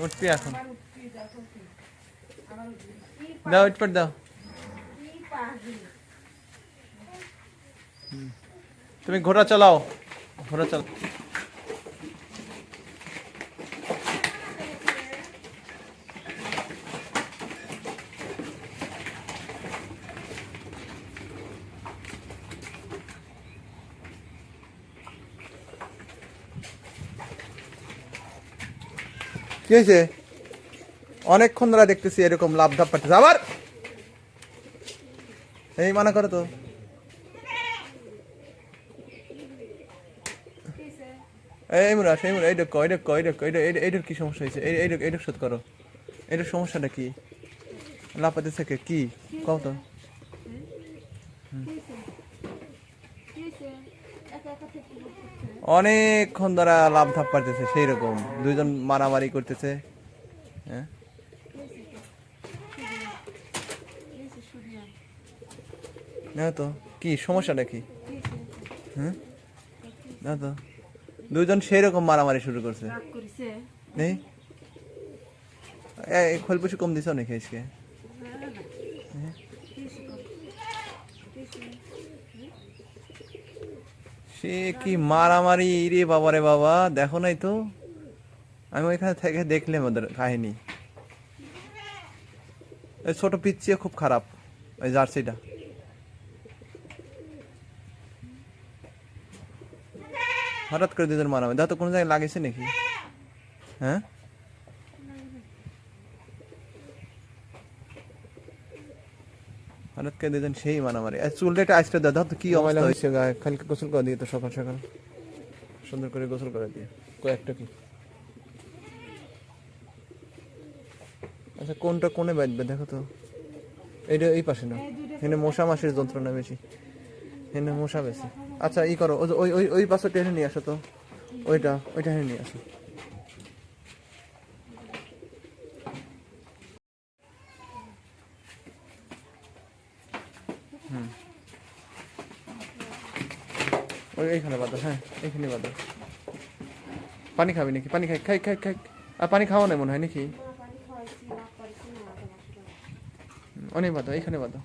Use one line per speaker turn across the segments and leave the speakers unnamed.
উঠবি এখন, দাও উঠপট দাও। তুমি ঘোড়া চালাও, ঘোড়া চালাও। কি হয়েছে? অনেকক্ষণ ধরে দেখতেছি এরকম লাভ ধাপ পাচ্ছে আবার। এই মানা করো তো। এই মুরাস, এই মুরা, এইটা কই, এইটার কি সমস্যা হয়েছে? এইটা শোধ করো। এটার সমস্যাটা কি? লাভ পাইতেছে কি কও তো। অনেকক্ষণ ধরে লাভ ধাপ পাইতেছে সেই রকম, দুইজন মারামারি করতেছে। হ্যাঁ না তো, কি সমস্যাটা কি? হ্যাঁ না তো, দুইজন সেই রকম মারামারি শুরু করছে। নেই খোল পুষি কম দিছ নাকি আজকে? সে কি মারামারি রে বাবা রে বাবা, দেখো নাই তো? আমি ওইখানে থেকে দেখলাম ওদের কাহিনী। ছোট পিচ্ছিও খুব খারাপ ওই জার্সিটা। হঠাৎ করে দুজন মারামারি, দেখো তো কোনো জায়গায় লাগেছে নাকি? হ্যাঁ হঠাৎ করে দুজন সেই মারামারি। চুলটা একটা আইসটা দাও, দেখো তো কি অবস্থা হয়েছে গায়ে। খালকে গোসল করে দিয়ে তো সকাল সকাল, সুন্দর করে গোসল করে দিয়ে। কয়েকটা কি আচ্ছা কোনটা কোনে বাঁধবে দেখো তো। এইটা এই পাশে না, এখানে মশা মাসির যন্ত্রণা বেশি, এখানে মশা বেশি। আচ্ছা ই করো, ওই ওই ওই পাশে টেনে নিয়ে আসো তো, ওইটা টেনে নিয়ে আসো। ওই এইখানে বাঁধো, হ্যাঁ এইখানে বাঁধো। পানি খাবি নাকি? পানি খাই খাই খাই খাই। আর পানি খাওয়া নাই মনে হয় নাকি? অনেক বাঁধো, এইখানে বাঁধো।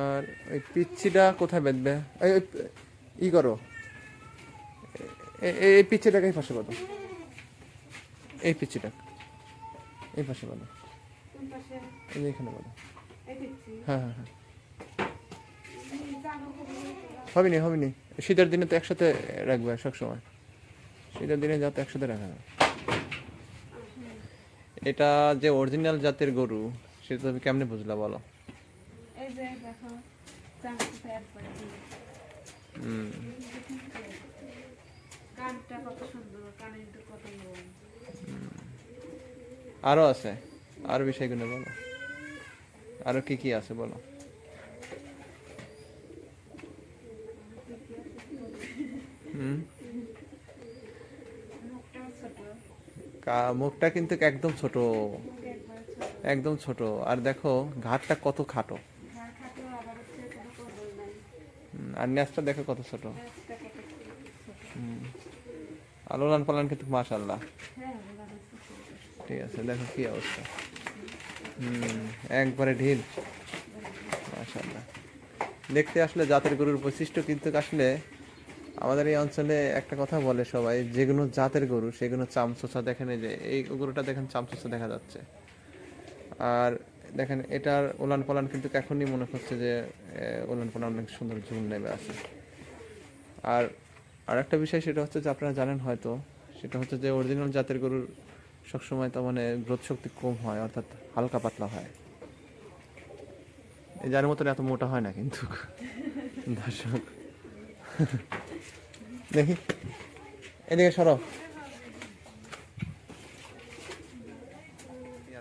আর ওই পিচ্ছিটা কোথায় বেঁধবে? ই করো, এই পিচ্ছিটাকে এই পাশে বাঁধো, এই পিচ্ছিটা এই পাশে বাঁধো, এই এইখানে বাঁধো। হ্যাঁ হ্যাঁ হ্যাঁ, হবে নি হবে নি। শীতের দিনে তো একসাথে রাখবে সবসময়, শীতের দিনে যাতে একসাথে রাখা হয়। এটা যে অরিজিনাল জাতের গরু সেটা তুমি কেমনে বুঝলা বলো? আরো আছে, আরো বিষয়গুলো বলো, আরো কি কি আছে বলো। মুখটা কিন্তু একদম ছোট, একদম ছোট। আর দেখো ঘাটটা কত খাটো, আর নেসটা দেখো কত ছোট। আর ওলান পালান কিন্তু মাশাআল্লাহ ঠিক আছে। দেখো কি অবস্থা, একবারে ঢিল মাশাআল্লাহ। দেখতে আসলে জাতের গরুর বৈশিষ্ট্য কিন্তু আসলে আমাদের এই অঞ্চলে একটা কথা বলে সবাই, যেগুলো জাতের গরু সেগুলো চামচোচা। দেখেন এই যে এই গরুটা দেখেন চামচোচা দেখা যাচ্ছে। আর দেখেন এটার ওলান পালান কিন্তু এখনই মনে হচ্ছে যে ওলান পালান অনেক সুন্দর ঝুল নেমে আছে। আর আরেকটা বিষয় সেটা হচ্ছে যে আপনারা জানেন হয়তো, সেটা হচ্ছে যে অরিজিনাল জাতের গরুর সবসময় তো মানে গ্রোথ শক্তি কম হয়, অর্থাৎ হালকা পাতলা হয়। এই যার মতন এত মোটা হয় না কিন্তু দর্শক। দেখি এদিকে সরো।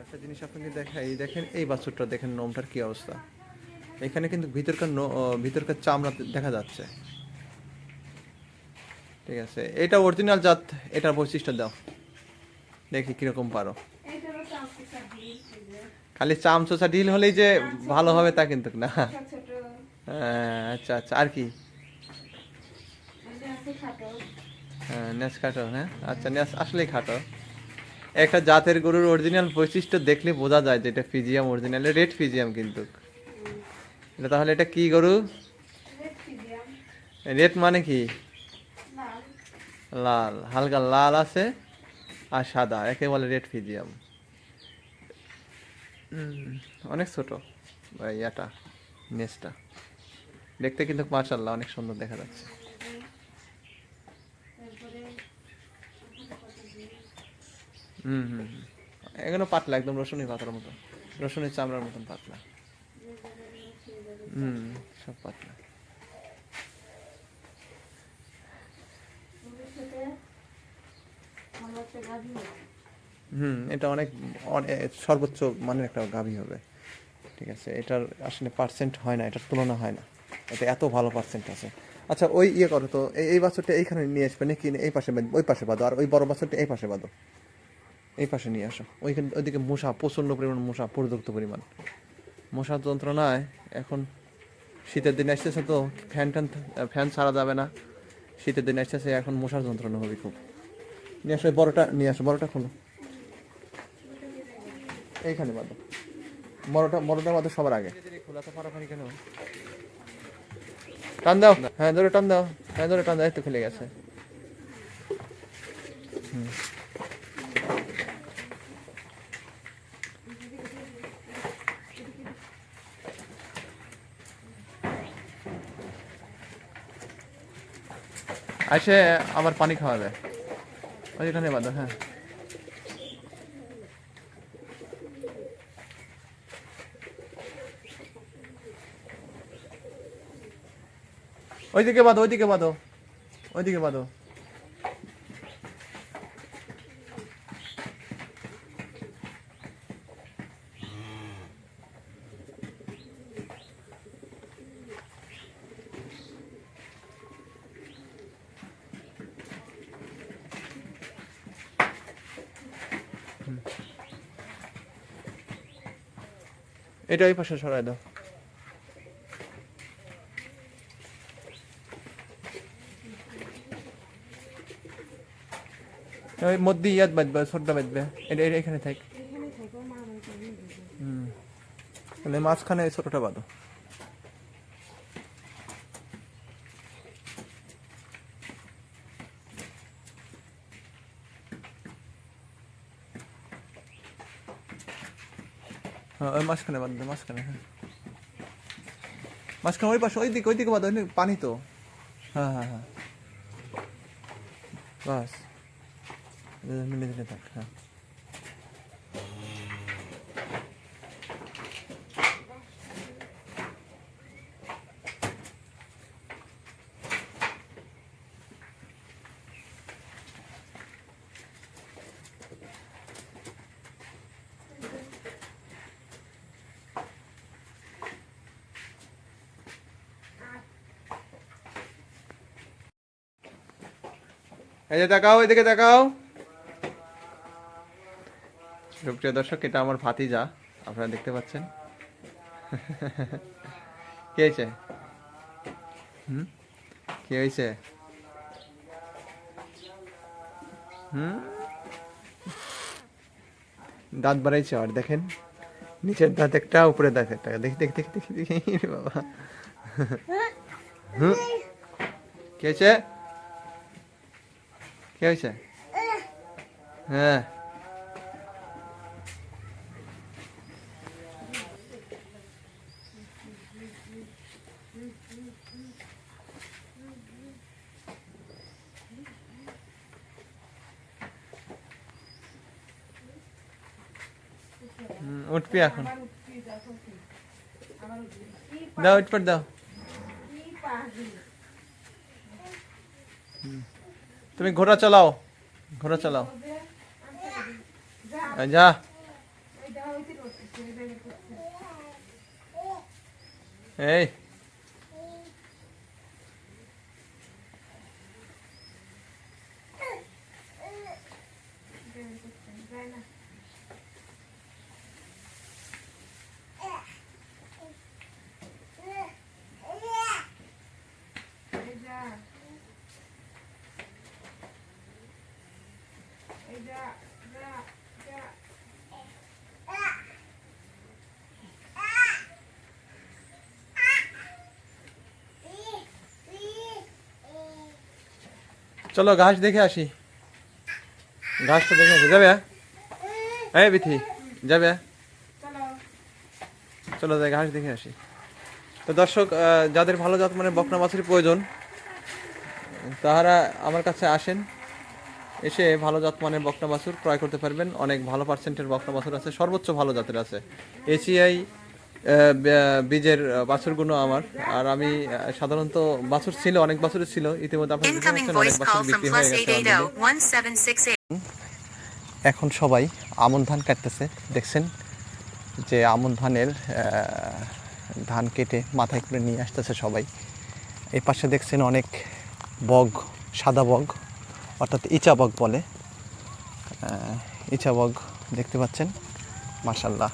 একটা জিনিস আপনাকে দেখাই, দেখেন এই বাছুরটা দেখেন নোমটার কি অবস্থা। এখানে কিন্তু ভিতরকার চামড়া দেখা যাচ্ছে, ঠিক আছে, এটা অরিজিনাল জাত, এটার বৈশিষ্ট্য দাও দেখি কিরকম পারো।
এইটারও চামচা ঢিল, এই যে
খালি চামচোচা ঢিল হলেই যে ভালো হবে তা কিন্তু না।
ছোট ছোট,
আচ্ছা আচ্ছা, আর কি?
এই যে আছে খাটো।
হ্যাঁ, নেস খাটো, হ্যাঁ আচ্ছা, নেস আসলেই খাটো। একটা জাতের গরুর অরিজিনাল বৈশিষ্ট্য দেখলে বোঝা যায় যে এটা ফিজিয়াম অরিজিনাল, রেড ফিজিয়াম কিন্তু। এটা তাহলে এটা কি গরু?
রেড ফিজিয়াম,
রেড মানে কি?
লাল।
লাল, হালকা লাল আছে আর সাদা, একে বলে রেড ফিজিয়াম। অনেক ছোট ইয়াটা, নেসটা দেখতে কিন্তু মাশাআল্লাহ অনেক সুন্দর দেখা যাচ্ছে।
তারপরে
হুম হুম হুম। এগুলো পাতলা, একদম রসুনের পাতার মতো, রসুনের চামড়ার মতন পাতলা। হুম, সব পাতলা।
ভবিষ্যতে ভালো একটা গাভী হবে।
এটা অনেক সর্বোচ্চ মানের একটা গাভী হবে। ঠিক আছে, এটার আসলে পার্সেন্ট হয় না, এটার তুলনা হয় না, এটা এত ভালো পার্সেন্ট আছে। আচ্ছা, ওই ইয়ে করো তো, এই বাছরটা এইখানে নিয়ে আসবে নাকি এই পাশে ওই পাশে বাঁধো, আর ওই বড় বাছরটা এই পাশে বাঁধো, এই পাশে নিয়ে আসো। ওইখানে ওইদিকে মশা, প্রচণ্ড পরিমাণ মশা, পর্যাপ্ত পরিমাণ মশার যন্ত্রণায় এখন শীতের দিন আসতেছে তো, ফ্যান ছাড়া যাবে না, শীতের দিন আসতেছে, এখন মশার যন্ত্রণা হবে খুব। নিয়ে আসো, বড়টা নিয়ে আসো, বড়টা খোলো, এইখানে বাঁধো, বড়টা বাঁধো সবার আগে। খোলা তো ফাড়াফাড়ি কেন? টান দাও, হ্যাঁ ধরে টান দাও, হ্যাঁ ধরে টান দাও, এই তো খুলে গেছে। আসে আবার পানি খাওয়াবে, ওইখানে বাঁধো, হ্যাঁ। ওইদিকে বাঁধো, ওইদিকে বাঁধো, ওইদিকে বাঁধো। এটা ওই পাশে সরাই দাও। ওই মধ্যে ইয়াদ বাঁধবে, ছোটটা বাঁধবে, এটা এখানে থাক।
এখানে থাকো, মা আমাকে নিয়ে যাবে।
তাহলে মাঝখানে এই ছোটটা বাঁধো। হ্যাঁ, ওই মাঝখানে বাঁধবে, মাঝখানে, হ্যাঁ মাঝখানে, ওই পাশে, ওইদিকে বাঁধো, পানি তো। হ্যাঁ হ্যাঁ হ্যাঁ, বাস, মিলে দিলে থাক, হ্যাঁ। এই যে তাকাও, এদিকে তাকাও। সুপ্রিয় দর্শক, এটা আমার ভাতিজা, আপনারা দেখতে পাচ্ছেন। কি হয়েছে? কি হয়েছে? দাঁত বাড়াইছে আর দেখেন, নিচের দাঁত একটা, উপরে দাঁত একটা, দেখি দেখি দেখি দেখি দেখি, বাবা। কি হয়েছে? কি হয়েছে? হ্যাঁ, উঠবি এখন,
আবার উঠবি, দেখো কি, আবার উঠবি। কি
দাও উঠপট দাও।
কি পাগল।
তুমি ঘোড়া চালাও, ঘোড়া চালাও,
ওদের আনতে দিবি। যা,
যা।
এই দাও, ওই দিকে উঠতেছে, এই দিকে উঠতেছে।
এই চলো ঘাস দেখে আসি, ঘাসটা দেখে আসি। যাবে এই বিথি, যাবে? চলো যাই ঘাস দেখে আসি। তো দর্শক, যাদের ভালো জাত মানে বকনা বাছুরের প্রয়োজন তাহারা আমার কাছে আসেন, এসে ভালো জাত মানে বকনা বাছুর ক্রয় করতে পারবেন। অনেক ভালো পার্সেন্টের বকনা বাছুর আছে, সর্বোচ্চ ভালো জাতের আছে। এসিআই বীজের বাছুরগুলো আমার। আর আমি সাধারণত বাছুর ছিল, অনেক বাছুর ছিল ইতিমধ্যে, আপনারা দেখতে
Incoming
পাচ্ছেন অনেক
voice
বাছুর
call from
বিক্রি হয়ে গেছে already।
+880-1768.
এখন সবাই আমন ধান কাটতেছে, দেখছেন যে আমন ধানের ধান কেটে মাথায় করে নিয়ে আসতেছে সবাই। এই পাশে দেখছেন অনেক বগ, সাদা বগ অর্থাৎ ইচা বগ বলে, ইচা বগ দেখতে পাচ্ছেন, মাশাআল্লাহ।